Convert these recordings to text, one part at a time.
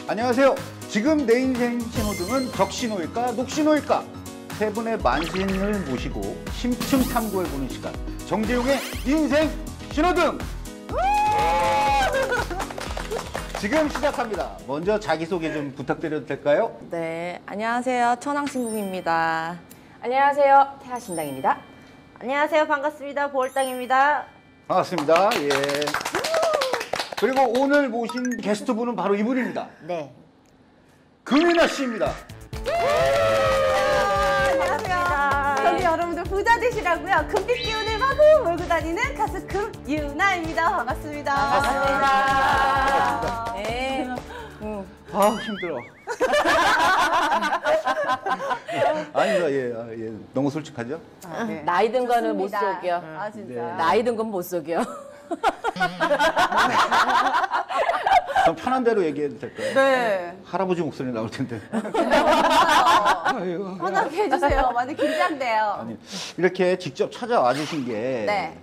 안녕하세요. 지금 내 인생 신호등은 적신호일까 녹신호일까? 세 분의 만신을 모시고 심층 탐구해보는 시간. 정재용의 인생 신호등! 지금 시작합니다. 먼저 자기소개 좀 부탁드려도 될까요? 네, 안녕하세요. 천왕신궁입니다. 안녕하세요. 태아신당입니다. 안녕하세요. 반갑습니다. 보월당입니다. 반갑습니다. 예. 그리고 오늘 모신 게스트분은 바로 이분입니다. 네. 금이나 씨입니다. 안녕하세요. 저는 여러분들 부자 되시라고요. 금빛 기운을 마구 몰고 다니는 가수 금유나입니다. 반갑습니다. 반갑습니다. 네. 아 힘들어. 아닙니다. 예, 너무 솔직하죠? 네. 나이 든 거는 못 좋습니다. 속여. 아 진짜. 네. 나이 든 건 못 속여. 좀 편한 대로 얘기해도 될까요? 네. 할아버지 목소리 나올 텐데. 아이고. 편하게 해주세요. 많이 긴장돼요. 아니, 이렇게 직접 찾아와 주신 게 네.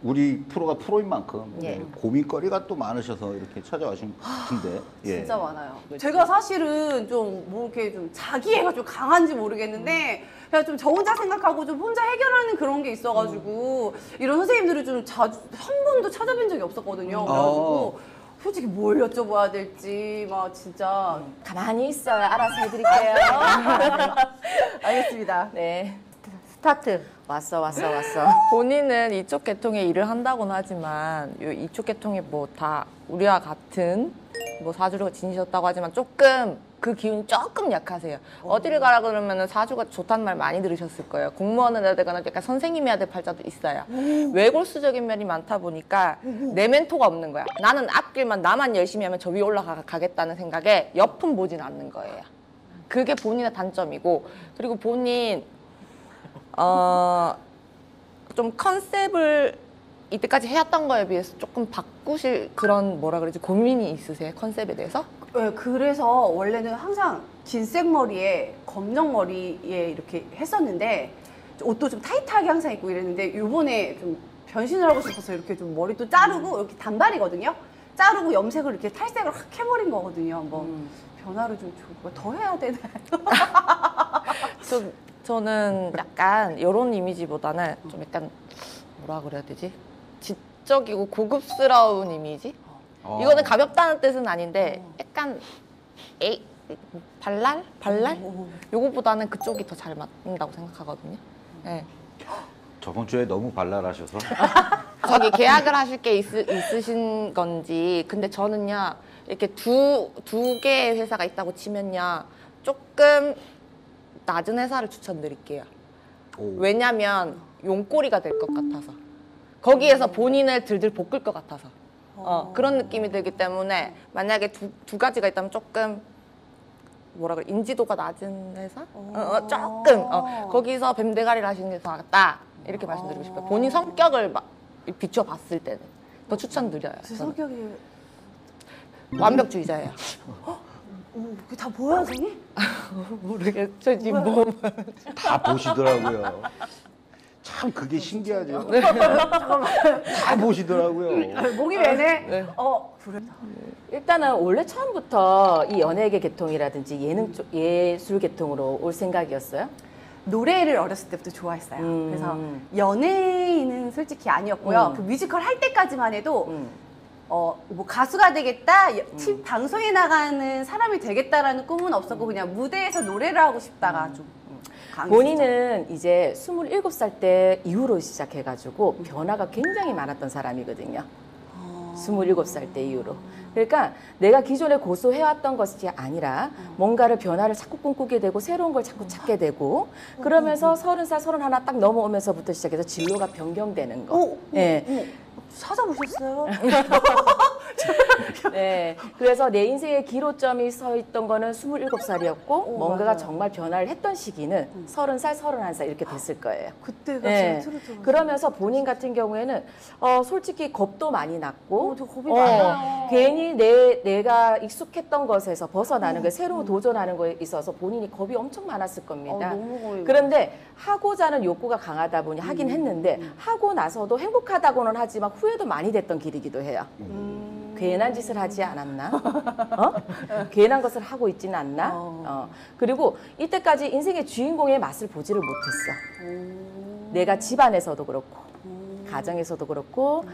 우리 프로가 프로인 만큼 예. 고민거리가 또 많으셔서 이렇게 찾아와 주신 것 같은데. 예. 진짜 많아요. 제가 사실은 좀 뭐 이렇게 좀 자기애가 좀 강한지 모르겠는데 그냥 좀 저 혼자 생각하고 좀 혼자 해결하는 그런 게 있어가지고 이런 선생님들을 좀 자주 한 번도 찾아뵌 적이 없었거든요. 그래가지고 솔직히 뭘 여쭤봐야 될지 막 진짜 가만히 있어요. 알아서 해드릴게요. 알겠습니다. 네. 스타트. 왔어. 본인은 이쪽 계통에 일을 한다고는 하지만 이쪽 계통이 뭐 다 우리와 같은 뭐 사주를 지니셨다고 하지만 조금 그 기운이 조금 약하세요. 어디를 가라 그러면 사주가 좋다는 말 많이 들으셨을 거예요. 공무원을 해야 되거나 약간 선생님이 해야 될 팔자도 있어요. 외골수적인 면이 많다 보니까 내 멘토가 없는 거야. 나는 앞길만 나만 열심히 하면 저 위에 올라가겠다는 생각에 옆은 보진 않는 거예요. 그게 본인의 단점이고, 그리고 본인 좀 컨셉을 이때까지 해왔던 거에 비해서 조금 바꾸실 그런 뭐라 그러지 고민이 있으세요? 컨셉에 대해서? 네, 그래서 원래는 항상 긴 생머리에 검정 머리에 이렇게 했었는데 옷도 좀 타이트하게 항상 입고 이랬는데 요번에 좀 변신을 하고 싶어서 이렇게 좀 머리도 자르고 이렇게 단발이거든요. 자르고 염색을 이렇게 탈색을 확 해버린 거거든요. 뭐 변화를 좀 더 해야 되나요? 저는 약간 이런 이미지보다는 좀 약간 뭐라 그래야 되지? 지적이고 고급스러운 이미지? 이거는 가볍다는 뜻은 아닌데 약간 발랄? 요거보다는 그쪽이 더 잘 맞는다고 생각하거든요. 네. 저번 주에 너무 발랄하셔서. 저기 계약을 하실 게 있으신 건지. 근데 저는요 이렇게 두 개의 회사가 있다고 치면요 조금 낮은 회사를 추천드릴게요. 왜냐면 용꼬리가 될 것 같아서, 거기에서 본인을 들들 볶을 것 같아서 그런 느낌이 들기 때문에 만약에 두 가지가 있다면 조금 뭐라 그래, 인지도가 낮은 회사? 조금 거기서 뱀대가리를 하시는 게 더 낫다 이렇게 말씀드리고 싶어요. 본인 성격을 막 비춰봤을 때는 더 추천드려요. 제 저는. 성격이 완벽주의자예요. 그게 다 보여요, 선생님? 모르겠죠 지금 뭐. 다 보시더라고요. 참 그게 신기하죠. 다 보시더라고요. 목이 매네. 네. 그래. 일단은 원래 처음부터 이 연예계 계통이라든지 예술 계통으로 올 생각이었어요? 노래를 어렸을 때부터 좋아했어요. 그래서 연예인은 솔직히 아니었고요. 그 뮤지컬 할 때까지만 해도 뭐 가수가 되겠다, 방송에 나가는 사람이 되겠다라는 꿈은 없었고 그냥 무대에서 노래를 하고 싶다가 좀 강했었죠. 본인은 이제 27살 때 이후로 시작해가지고 변화가 굉장히 많았던 사람이거든요. 27살 때 이후로. 그러니까 내가 기존에 고수해왔던 것이 아니라 뭔가를 변화를 자꾸 꿈꾸게 되고 새로운 걸 자꾸 찾게 되고 그러면서 30살, 31 딱 넘어오면서부터 시작해서 진로가 변경되는 거. 네. 찾아보셨어요? 네. 그래서 내 인생의 기로점이 서 있던 거는 27살이었고 뭔가가 맞아요. 정말 변화를 했던 시기는 30살, 31살 이렇게 됐을 거예요. 그때가 네. 진짜 트로트. 그러면서 본인 같은 경우에는 솔직히 겁도 많이 났고 저 겁이 많아요. 괜히 내가 익숙했던 것에서 벗어나는 거 새로 도전하는 거에 있어서 본인이 겁이 엄청 많았을 겁니다. 너무 겁이 그런데 하고자 하는 욕구가 강하다 보니 하긴 했는데 하고 나서도 행복하다고는 하지만 후회도 많이 됐던 길이기도 해요. 괜한 짓을 하지 않았나? 괜한 것을 하고 있지는 않나? 그리고 이때까지 인생의 주인공의 맛을 보지를 못했어. 내가 집안에서도 그렇고, 가정에서도 그렇고,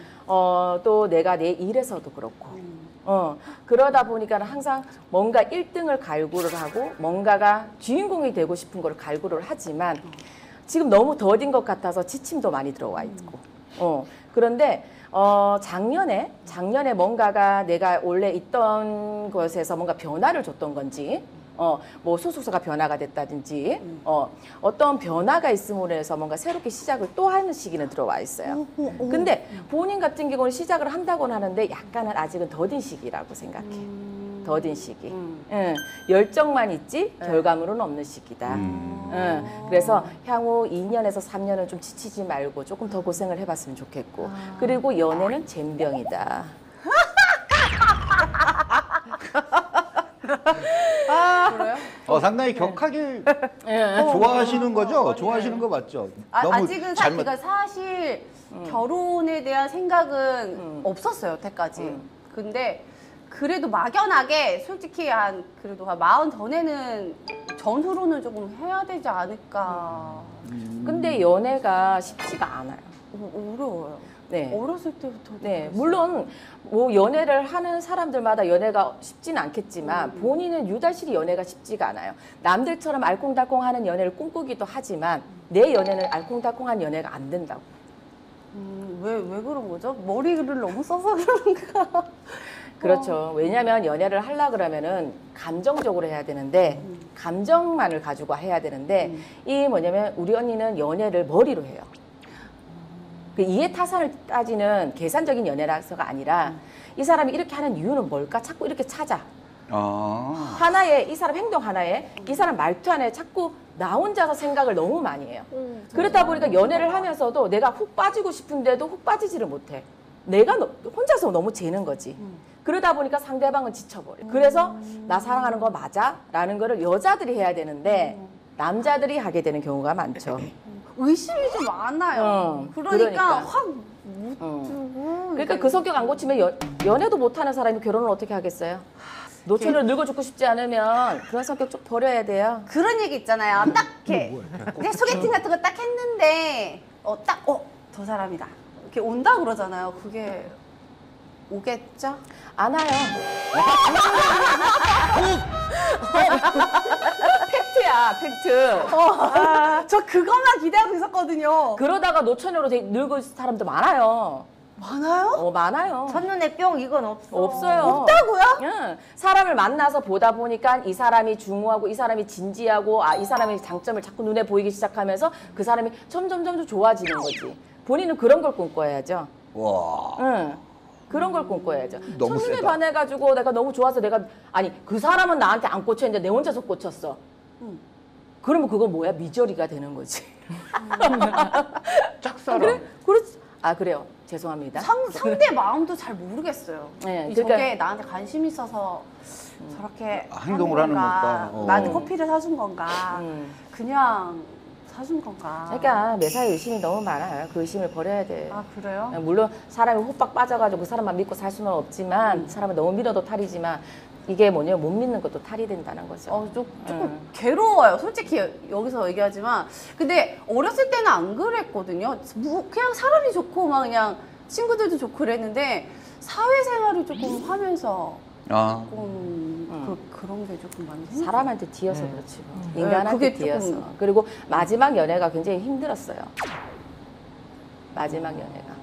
또 내가 내 일에서도 그렇고. 그러다 보니까 항상 뭔가 1등을 갈구를 하고 뭔가가 주인공이 되고 싶은 걸 갈구를 하지만 지금 너무 더딘 것 같아서 지침도 많이 들어와 있고. 그런데 작년에 뭔가가 내가 원래 있던 곳에서 뭔가 변화를 줬던 건지, 뭐 소속사가 변화가 됐다든지, 어떤 변화가 있음으로 해서 뭔가 새롭게 시작을 또 하는 시기는 들어와 있어요. 근데 본인 같은 경우는 시작을 한다고는 하는데 약간은 아직은 더딘 시기라고 생각해. 더딘 시기. 열정만 있지 결과물은 없는 시기다. 그래서 향후 2년에서 3년은 좀 지치지 말고 조금 더 고생을 해봤으면 좋겠고. 그리고 연애는 젬병이다. 그래요? 상당히 격하게 좋아하시는 거죠? 좋아하시는 거 맞죠? 너무 아직은 그러니까 사실 결혼에 대한 생각은 없었어요, 여태까지. 근데 그래도 막연하게 솔직히 그래도 한 40 전에는 전후로는 조금 해야 되지 않을까. 근데 연애가 쉽지가 않아요. 어려워요. 네. 어렸을 때부터. 네, 물론 뭐 연애를 하는 사람들마다 연애가 쉽지는 않겠지만 본인은 유달실이 연애가 쉽지가 않아요. 남들처럼 알콩달콩하는 연애를 꿈꾸기도 하지만 내 연애는 알콩달콩한 연애가 안 된다고. 왜 그런 거죠? 머리를 너무 써서 그런가? 그렇죠. 왜냐하면 연애를 하려 그러면은 감정적으로 해야 되는데 감정만을 가지고 해야 되는데 이 뭐냐면 우리 언니는 연애를 머리로 해요. 그 이해타산을 따지는 계산적인 연애라서가 아니라 이 사람이 이렇게 하는 이유는 뭘까? 자꾸 이렇게 찾아. 하나에 이 사람 행동 하나에 이 사람 말투 하나에 자꾸 나 혼자서 생각을 너무 많이 해요. 그렇다 보니까 연애를 하면서도 내가 훅 빠지고 싶은데도 훅 빠지지를 못해. 내가 혼자서 너무 재는 거지. 그러다 보니까 상대방은 지쳐버려. 그래서 나 사랑하는 거 맞아? 라는 거를 여자들이 해야 되는데 남자들이 하게 되는 경우가 많죠. 의심이 좀 많아요. 그러니까 확 묻고. 그러니까 그 성격 안 고치면 연애도 못하는 사람이 결혼을 어떻게 하겠어요? 노처녀로 늙어 죽고 싶지 않으면 그런 성격 좀 버려야 돼요. 그런 얘기 있잖아요. 딱 이렇게 그냥 소개팅 같은 거 딱 했는데 저 사람이다. 이렇게 온다 그러잖아요. 그게 오겠죠? 안 와요. 팩트야, 팩트. 저 그것만 기대하고 있었거든요. 그러다가 노처녀로 늙은 사람도 많아요. 많아요? 많아요. 첫눈에 뿅 이건 없어요. 없다고요? 응. 사람을 만나서 보다 보니까 이 사람이 중후하고 이 사람이 진지하고 이 사람의 장점을 자꾸 눈에 보이기 시작하면서 그 사람이 점점 좋아지는 거지. 본인은 그런 걸 꿈꿔야죠. 와. 응. 그런 걸 꿈꿔야죠. 너무 첫눈에 세다. 반해가지고 내가 너무 좋아서 아니 그 사람은 나한테 안 꽂혀있는데 내 혼자서 꽂혔어. 그러면 그건 뭐야? 미저리가 되는 거지. 짝사랑. 그래? 그렇지. 그래요. 죄송합니다. 상대 마음도 잘 모르겠어요. 네, 저게 그러니까 나한테 관심 있어서 저렇게 행동을 하는 건가? 나한테 커피를 사준 건가? 그냥 사준 건가? 그러니까 매사에 의심이 너무 많아요. 그 의심을 버려야 돼. 그래요? 물론 사람이 호박 빠져가지고 그 사람만 믿고 살 수는 없지만 사람을 너무 믿어도 탈이지만 이게 뭐냐면 못 믿는 것도 탈이 된다는 거죠. 조금 괴로워요. 솔직히 여기서 얘기하지만. 근데 어렸을 때는 안 그랬거든요. 그냥 사람이 좋고 막 그냥 친구들도 좋고 그랬는데 사회생활을 조금 하면서 조금 그런 게 조금 많이 생겼어요. 사람한테 뒤어서 그렇지. 인간한테 그게 뒤어서. 조금... 그리고 마지막 연애가 굉장히 힘들었어요. 마지막 연애가.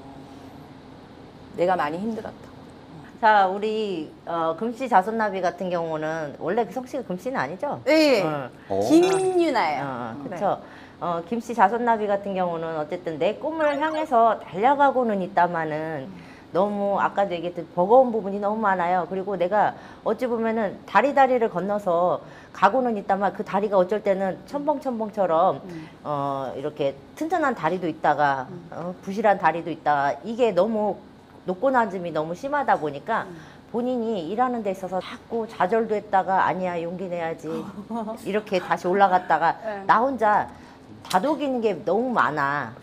내가 많이 힘들었다. 자, 우리 금씨 자손나비 같은 경우는 원래 성씨가 금씨는 아니죠? 네, 어. 김유나예요. 그렇죠. 김씨 자손나비 같은 경우는 어쨌든 내 꿈을 향해서 달려가고는 있다마는 너무 아까도 얘기했듯 버거운 부분이 너무 많아요. 그리고 내가 어찌 보면은 다리를 건너서 가고는 있다만 그 다리가 어쩔 때는 첨벙첨벙처럼 이렇게 튼튼한 다리도 있다가 부실한 다리도 있다가 이게 너무 높고 낮음이 너무 심하다 보니까 본인이 일하는 데 있어서 자꾸 좌절도 했다가 아니야 용기 내야지 이렇게 다시 올라갔다가 나 혼자 다독이는 게 너무 많아.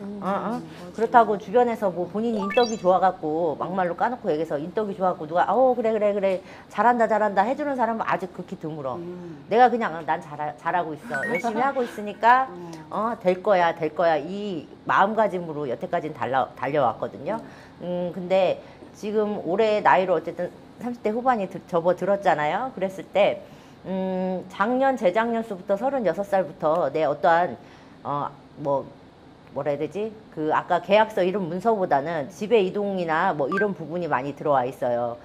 그렇다고 주변에서 뭐 본인이 인덕이 좋아갖고 막말로 까놓고 얘기해서 인덕이 좋아갖고 누가 그래 잘한다 해주는 사람은 아직 극히 드물어. 내가 그냥 난 잘하고 있어. 열심히 하고 있으니까 될 거야 이 마음가짐으로 여태까지는 달려왔거든요. 근데 지금 올해 나이로 어쨌든 30대 후반이 접어들었잖아요. 그랬을 때 작년 재작년서부터 36살부터 내 어떠한 뭐라 해야 되지? 그 아까 계약서 이런 문서보다는 집의 이동이나 뭐 이런 부분이 많이 들어와 있어요.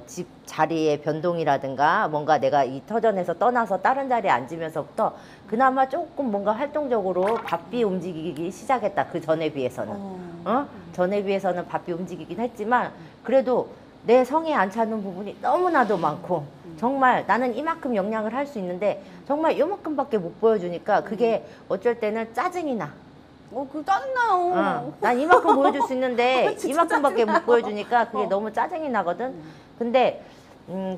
집 자리의 변동이라든가 뭔가 내가 이 터전에서 떠나서 다른 자리에 앉으면서부터 그나마 조금 뭔가 활동적으로 바삐 움직이기 시작했다. 그 전에 비해서는. 전에 비해서는 바삐 움직이긴 했지만 그래도 내 성에 안 차는 부분이 너무나도 많고 정말 나는 이만큼 역량을 할 수 있는데 정말 요만큼밖에 못 보여주니까 그게 어쩔 때는 짜증이 나. 그 짜증나요. 난 이만큼 보여줄 수 있는데 진짜 이만큼밖에 못 보여주니까 그게 너무 짜증이 나거든. 근데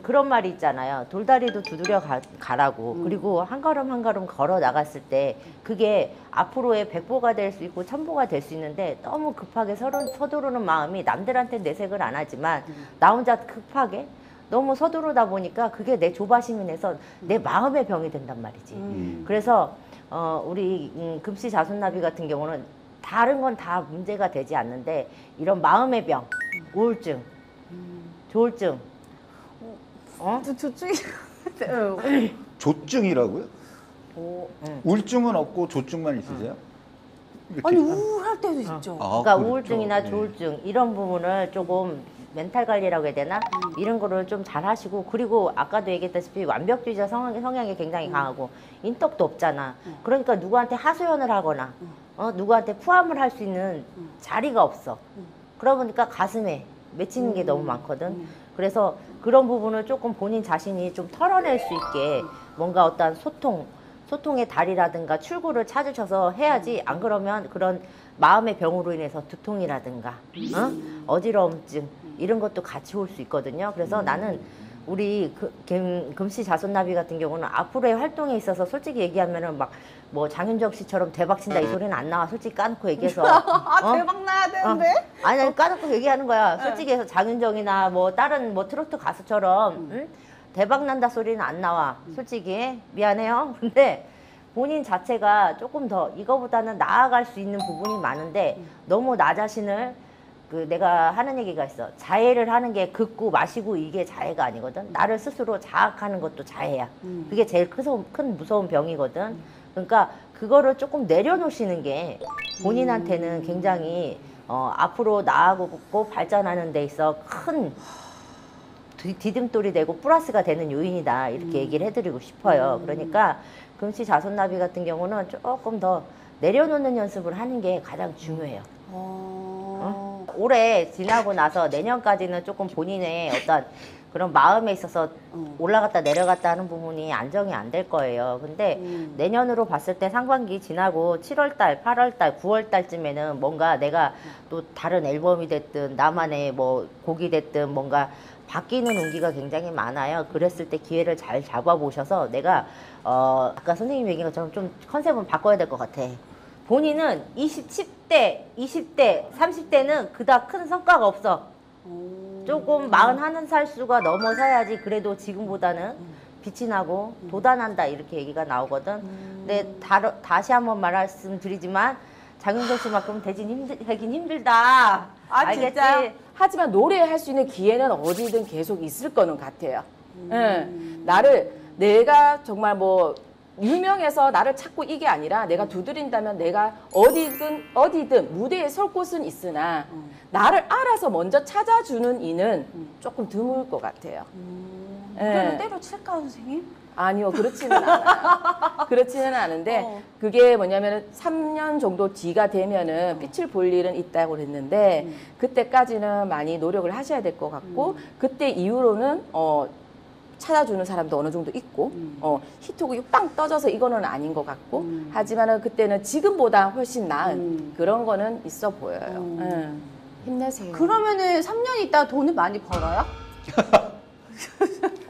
그런 말이 있잖아요. 돌다리도 두드려 가라고. 그리고 한 걸음 한 걸음 걸어 나갔을 때 그게 앞으로의 백보가 될 수 있고 천보가 될 수 있는데 너무 급하게 서두르는 마음이 남들한테 내색을 안 하지만 나 혼자 급하게 너무 서두르다 보니까 그게 내 조바심이 내서 내 마음의 병이 된단 말이지. 그래서 우리 금씨 자손나비 같은 경우는 다른 건 다 문제가 되지 않는데 이런 마음의 병, 우울증, 조울증, 조증이 조증이라고요? 우울증은 없고 조증만 있으세요? 이렇게. 아니 우울할 때도 있죠. 그러니까 그렇죠. 우울증이나 네. 조울증 이런 부분을 조금 멘탈 관리라고 해야 되나? 이런 거를 좀 잘 하시고 그리고 아까도 얘기했다시피 완벽주의자 성향이 굉장히 강하고 인덕도 없잖아. 그러니까 누구한테 하소연을 하거나 누구한테 포함을 할 수 있는 자리가 없어. 그러다 보니까 가슴에 맺히는 게 너무 많거든. 그래서 그런 부분을 조금 본인 자신이 좀 털어낼 수 있게 뭔가 어떤 소통의 달이라든가 출구를 찾으셔서 해야지 안 그러면 그런 마음의 병으로 인해서 두통이라든가 어지러움증 이런 것도 같이 올 수 있거든요. 그래서 나는 우리 금씨 자손나비 같은 경우는 앞으로의 활동에 있어서 솔직히 얘기하면은 막 뭐 장윤정 씨처럼 대박 친다 이 소리는 안 나와. 솔직히 까놓고 얘기해서 대박 나야 되는데. 아니 까놓고 얘기하는 거야. 솔직히 해서 장윤정이나 뭐 다른 뭐 트로트 가수처럼 대박 난다 소리는 안 나와. 솔직히 미안해요. 근데 본인 자체가 조금 더 이거보다는 나아갈 수 있는 부분이 많은데 너무 나 자신을 내가 하는 얘기가 있어. 자해를 하는 게 긋고 마시고 이게 자해가 아니거든. 나를 스스로 자학하는 것도 자해야. 그게 제일 큰 무서운 병이거든. 그러니까 그거를 조금 내려놓으시는 게 본인한테는 굉장히 앞으로 나아가고 발전하는 데 있어 큰 디딤돌이 되고 플러스가 되는 요인이다. 이렇게 얘기를 해드리고 싶어요. 그러니까 금씨 자손나비 같은 경우는 조금 더 내려놓는 연습을 하는 게 가장 중요해요. 올해 지나고 나서 내년까지는 조금 본인의 어떤 그런 마음에 있어서 올라갔다 내려갔다 하는 부분이 안정이 안 될 거예요. 근데 내년으로 봤을 때 상반기 지나고 7월달, 8월달, 9월달쯤에는 뭔가 내가 또 다른 앨범이 됐든 나만의 뭐 곡이 됐든 뭔가 바뀌는 운기가 굉장히 많아요. 그랬을 때 기회를 잘 잡아보셔서 내가 아까 선생님 얘기한 것처럼 좀 컨셉은 바꿔야 될 것 같아. 본인은 10대, 20대, 30대는 그닥 큰 성과가 없어. 조금 41살 수가 넘어서야지 그래도 지금보다는 빛이 나고 도단한다 이렇게 얘기가 나오거든. 근데 다시 한번 말씀드리지만 장윤정 씨만큼 되긴 힘들다. 알겠지? 진짜? 하지만 노래할 수 있는 기회는 어디든 계속 있을 거는 같아요. 내가 정말 뭐 유명해서 나를 찾고 이게 아니라 내가 두드린다면 내가 어디든 무대에 설 곳은 있으나 나를 알아서 먼저 찾아주는 이는 조금 드물 것 같아요. 그래도 때려칠까 선생님? 아니요, 그렇지는 않아요. 그렇지는 않은데 그게 뭐냐면은 3년 정도 뒤가 되면은 빛을 볼 일은 있다고 그랬는데 그때까지는 많이 노력을 하셔야 될 것 같고 그때 이후로는 찾아주는 사람도 어느 정도 있고 히트곡이 빵 떠져서 이거는 아닌 것 같고 하지만은 그때는 지금보다 훨씬 나은 그런 거는 있어 보여요. 힘내세요. 그러면은 3년 있다 돈을 많이 벌어요?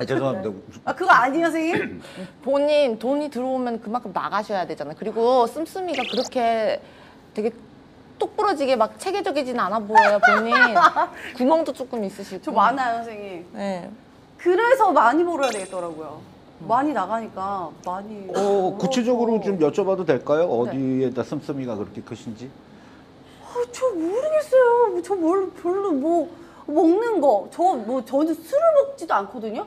죄송합니다. 아 그거 아니에요, 선생님? 본인 돈이 들어오면 그만큼 나가셔야 되잖아요. 그리고 씀씀이가 그렇게 되게 똑부러지게 막 체계적이진 않아 보여요, 본인. 구멍도 조금 있으시고. 저 많아요, 선생님. 네. 그래서 많이 벌어야 되겠더라고요. 많이 나가니까 많이. 구체적으로 좀 여쭤봐도 될까요? 어디에다 씀씀이가 그렇게 크신지? 저 모르겠어요. 저 별로 뭐 먹는 거. 저는 술을 먹지도 않거든요.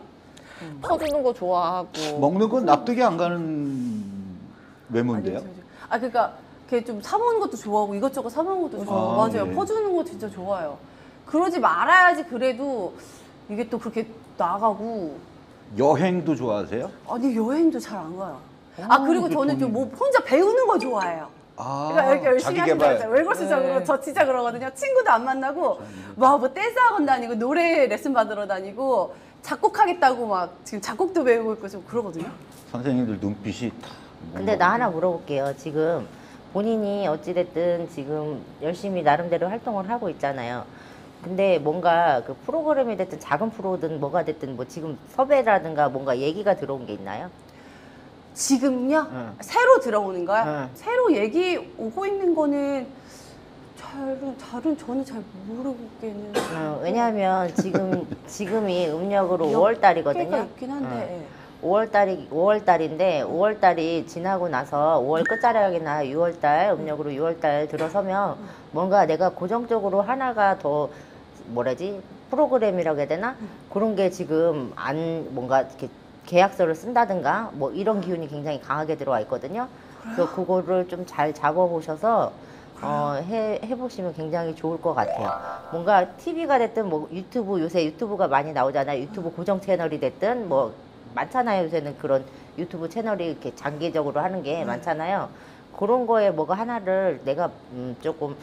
퍼주는 거 좋아하고. 먹는 건 납득이 안 가는 외모인데요? 그러니까 걔 좀 사먹는 것도 좋아하고 이것저것 사먹는 것도 좋아하고 맞아요. 예. 퍼주는 거 진짜 좋아요. 그러지 말아야지 그래도 이게 또 그렇게 나가고. 여행도 좋아하세요? 아니 여행도 잘 안 가요. 그리고 저는 좀 뭐 본인. 혼자 배우는 거 좋아해요. 그러니까 이렇게 열심히 자기 하시는 거 개발. 있잖아요. 외골수적으로 저 진짜 그러거든요. 친구도 안 만나고 막 뭐 댄스 학원 다니고 노래 레슨 받으러 다니고 작곡하겠다고 막 지금 작곡도 배우고 있고 좀 그러거든요. 선생님들 눈빛이 다. 근데 나 하나 물어볼게요. 지금 본인이 어찌됐든 지금 열심히 나름대로 활동을 하고 있잖아요. 근데 뭔가 그 프로그램이 됐든 작은 프로든 뭐가 됐든 뭐 지금 섭외라든가 뭔가 얘기가 들어온 게 있나요? 지금요? 네. 새로 들어오는 거야? 네. 새로 얘기 오고 있는 거는 저는 잘 모르겠는. 왜냐하면 지금이 음력으로 몇 5월 개가 달이거든요. 있긴 한데. 예. 5월달인데 5월달이 지나고 나서 5월 끝자락이나 6월달 음력으로 6월달 들어서면 뭔가 내가 고정적으로 하나가 더 뭐라지 프로그램이라고 해야 되나 그런 게 지금 안 뭔가 이렇게 계약서를 쓴다든가 뭐 이런 기운이 굉장히 강하게 들어와 있거든요. 그래서 그거를 좀 잘 잡아보셔서 해보시면 굉장히 좋을 것 같아요. 뭔가 TV가 됐든 뭐 유튜브 요새 유튜브가 많이 나오잖아요. 유튜브 고정 채널이 됐든 뭐 많잖아요. 요새는 그런 유튜브 채널이 이렇게 장기적으로 하는 게 많잖아요. 그런 거에 뭐가 하나를 내가 조금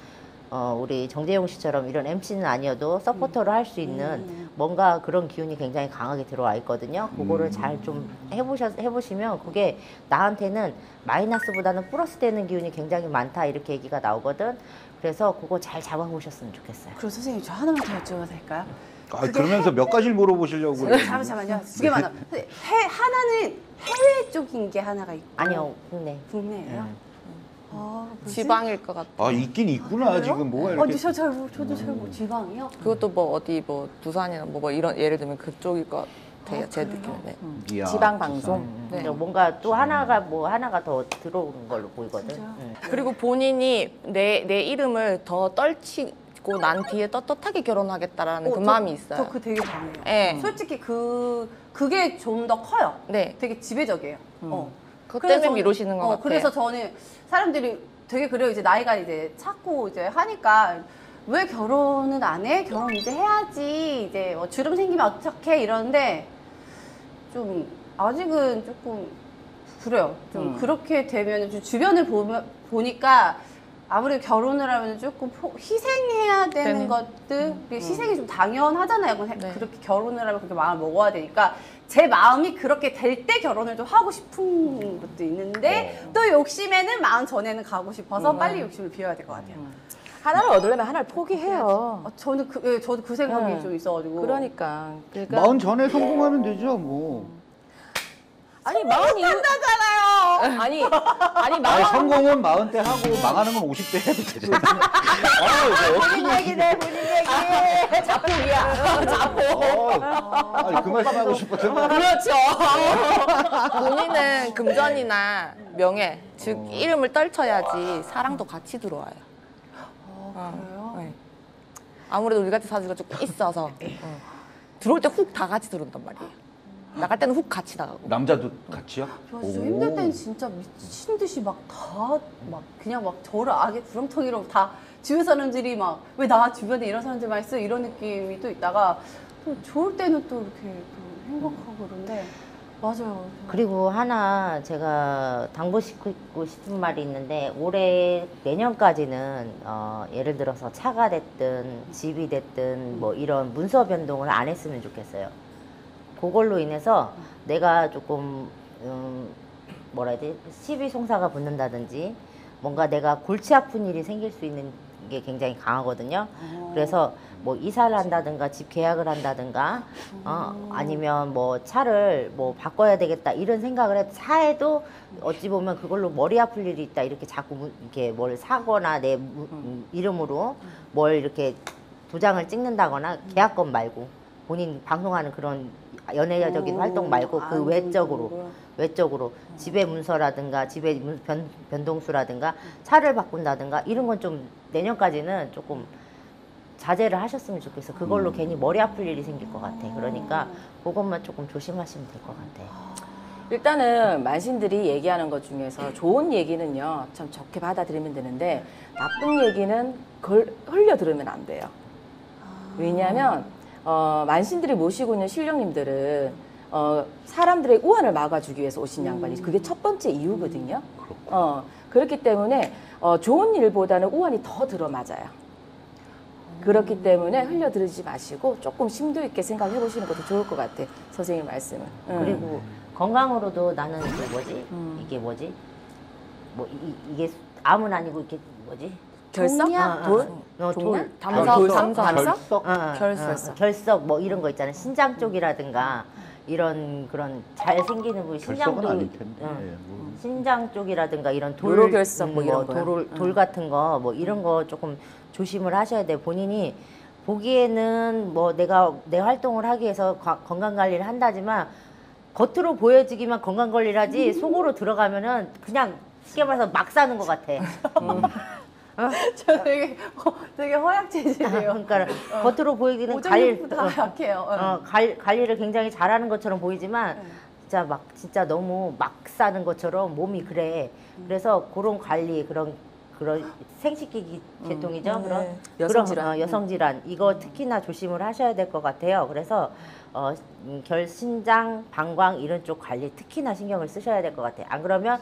우리 정재용 씨처럼 이런 MC는 아니어도 서포터를 할 수 있는 뭔가 그런 기운이 굉장히 강하게 들어와 있거든요. 그거를 잘 좀 해보시면 그게 나한테는 마이너스보다는 플러스 되는 기운이 굉장히 많다 이렇게 얘기가 나오거든. 그래서 그거 잘 잡아보셨으면 좋겠어요. 그럼 선생님 저 하나만 더 여쭤봐도 될까요? 그러면서 몇 가지를 물어보시려고 그래요. 잠깐만요. 두 개만. 하나는 해외 쪽인 게 하나가 있고. 아니요, 국내. 국내예요? 뭐지? 지방일 것 같아요. 있긴 있구나. 그래요? 지금 뭐가 이렇게. 저도 잘 지방이요? 그것도 뭐 어디 뭐 부산이나 뭐 이런 예를 들면 그쪽일 것 같아요. 제 그래요? 느낌에. 이야, 지방 방송. 네. 뭔가 또 하나가 더 들어오는 걸로 보이거든. 진짜요? 그리고 본인이 내 이름을 더 떨치고 난 뒤에 떳떳하게 결혼하겠다라는 그 마음이 있어요. 저 그 되게 강해요. 네. 솔직히 그게 좀 더 커요. 네. 되게 지배적이에요. 그것 그래서 때문에 저는- 미루시는 것 같아요. 그래서 저는 사람들이 되게 그래요. 이제 나이가 이제 찾고 이제 하니까 왜 결혼은 안 해? 결혼 이제 해야지. 이제 뭐 주름 생기면 어떡해? 이러는데 좀 아직은 조금 그래요. 좀 그렇게 되면 좀 주변을 보니까 아무래도 결혼을 하면 조금 희생해야 되는 것들 희생이 좀 당연하잖아요. 네. 그렇게 결혼을 하면 그렇게 마음을 먹어야 되니까 제 마음이 그렇게 될 때 결혼을 좀 하고 싶은 것도 있는데 또 욕심에는 마음 전에는 가고 싶어서 빨리 욕심을 비워야 될 것 같아요. 하나를 얻으려면 하나를 포기해요. 저는 저도 그 생각이 네. 좀 있어가지고. 그러니까 마흔 전에 성공하면 되죠, 뭐. 아니 마흔이 한다잖아요. 아니 마흔 성공은 40대 하고 망하는 건 50대 해도 되잖아. 본인 얘기네, 본인 얘기. 자폭이야. 그 말씀하고 싶었던 그렇죠. 본인은 금전이나 명예, 즉 이름을 떨쳐야지 사랑도 같이 들어와요. 그래요? 네. 아무래도 우리 같은 사주가 조금 있어서 들어올 때 훅 다 같이 들어온단 말이에요. 나갈 때는 훅 같이 나가고. 남자도 같이요? 저 힘들 때는 진짜 미친 듯이 막 그냥 막 저를 악의 구렁텅이로 다 주변 사람들이 막 왜 나 주변에 이런 사람들만 있어 이런 느낌이 또 있다가 또 좋을 때는 또 이렇게 또 행복하고 그런데 맞아요. 그리고 하나 제가 당부시키고 싶은 말이 있는데 올해 내년까지는 예를 들어서 차가 됐든 집이 됐든 뭐 이런 문서 변동을 안 했으면 좋겠어요. 그걸로 인해서 내가 조금 뭐라 해야 되지? 시비송사가 붙는다든지 뭔가 내가 골치 아픈 일이 생길 수 있는 게 굉장히 강하거든요. 그래서 뭐 이사를 한다든가 집 계약을 한다든가 아니면 뭐 차를 뭐 바꿔야 되겠다 이런 생각을 해도 차에도 어찌 보면 그걸로 머리 아플 일이 있다 이렇게 자꾸 이렇게 뭘 사거나 내 이름으로 뭘 이렇게 도장을 찍는다거나 계약건 말고 본인 방송하는 그런 연예적인 활동 말고 그 외적으로 집의 문서라든가 집의 변동수라든가 차를 바꾼다든가 이런 건 좀 내년까지는 조금 자제를 하셨으면 좋겠어. 그걸로 괜히 머리 아플 일이 생길 것 같아. 그러니까 그것만 조금 조심하시면 될 것 같아. 일단은 만신들이 얘기하는 것 중에서 좋은 얘기는요, 참 좋게 받아들이면 되는데 나쁜 얘기는 흘려 들으면 안 돼요. 왜냐하면 만신들이 모시고 있는 신령님들은 사람들의 우환을 막아주기 위해서 오신 양반이 그게 첫 번째 이유거든요. 그렇기 때문에 좋은 일보다는 우환이 더 들어맞아요. 그렇기 때문에 흘려 들으지 마시고 조금 심도 있게 생각해 보시는 것도 좋을 것 같아. 선생님 말씀은. 그리고 건강으로도 나는 그 뭐지? 이게 뭐지? 뭐 이게 암은 아니고 이게 뭐지? 결석? 돌, 결석 뭐 이런 거 있잖아요. 신장 쪽이라든가 이런 그런 잘 생기는 부위 신장도 아닐 텐데. 신장 쪽이라든가 이런 요로결석 뭐 이런 돌 같은 거 뭐 이런 거 조금 조심을 하셔야 돼요. 본인이 보기에는 뭐 내가 내 활동을 하기 위해서 건강 관리를 한다지만 겉으로 보여지기만 건강 관리를 하지 속으로 들어가면은 그냥 쉽게 말해서 막 사는 것 같아. 저 되게 허약 체질이에요. 그러니까 겉으로 보이기는 오전부터 약해요. 관리를 굉장히 잘하는 것처럼 보이지만 진짜 너무 막 사는 것처럼 몸이 그래. 그래서 그런 관리 그런 생식기기 계통이죠. 그런 여성 질환 이거 특히나 조심을 하셔야 될 것 같아요. 그래서 결신장, 방광 이런 쪽 관리 특히나 신경을 쓰셔야 될 것 같아요. 안 그러면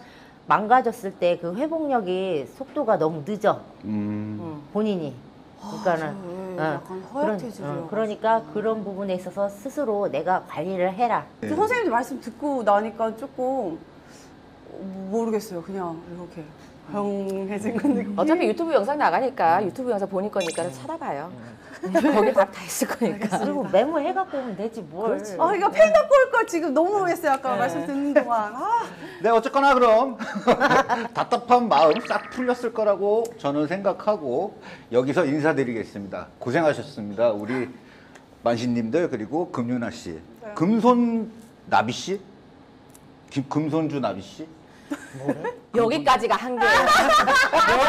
망가졌을 때 그 회복력이 속도가 너무 늦어. 본인이. 그러니까는 약간 허약 체질이요. 그러니까 그런 부분에 있어서 스스로 내가 관리를 해라. 그 선생님 말씀 듣고 나니까 조금 모르겠어요. 그냥 이렇게 병해진 건 어차피 유튜브 영상 나가니까 유튜브 영상 보닐 거니까 찾아봐요. 거기 답 다 있을 거니까. 그리고 메모해갖고 오면 되지 뭘. 이거 펜 갖고 올 걸 지금 너무 후회했어요. 아까 말씀 듣는 동안. 네, 어쨌거나 그럼 답답한 마음 싹 풀렸을 거라고 저는 생각하고 여기서 인사드리겠습니다. 고생하셨습니다. 우리 만신님들 그리고 금윤아 씨. 금손 나비 씨? 금손주 나비 씨? 여기까지가 한계예요.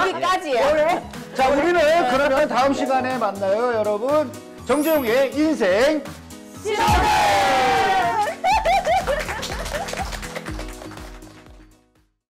여기까지예요. 자, 우리는 그러면 다음 시간에 만나요, 여러분. 정재용의 인생 시험회!